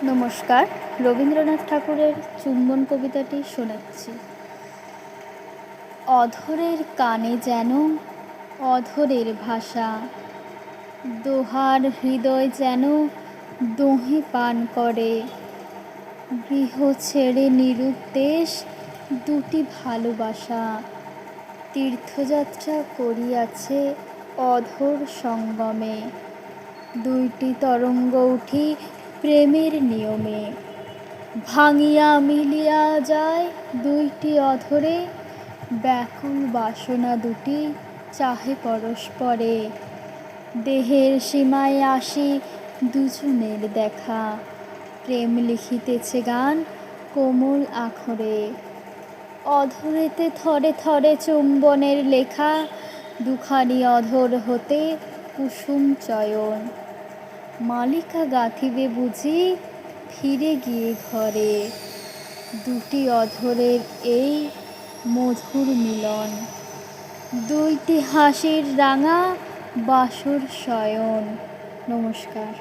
নমস্কার। রবীন্দ্রনাথ ঠাকুরের চুম্বন কবিতাটি শোনাচ্ছি। অধরের কানে যেন অধরের ভাষা, দোহার হৃদয় যেন দোহে পান করে। গৃহ ছেড়ে নিরুদ্দেশ দুটি ভালোবাসা, তীর্থযাত্রা করিয়াছে অধর সঙ্গমে। দুইটি তরঙ্গ উঠি প্রেমের নিয়মে, ভাঙিয়া মিলিয়া যায় দুইটি অধরে। ব্যাকুল বাসনা দুটি চাহে পরস্পরে, দেহের সীমায় আসি দুজনের দেখা। প্রেম লিখিতেছে গান কোমল আখরে, অধরেতে থরে থরে চুম্বনের লেখা। দুখানি অধর হতে কুসুম চয়ন, মালিকা গাঁথিবে বুঝি ফিরে গিয়ে ঘরে। দুটি অধরের এই মধুর মিলন, দুইটি হাসির রাঙা বাসর শয়ন। নমস্কার।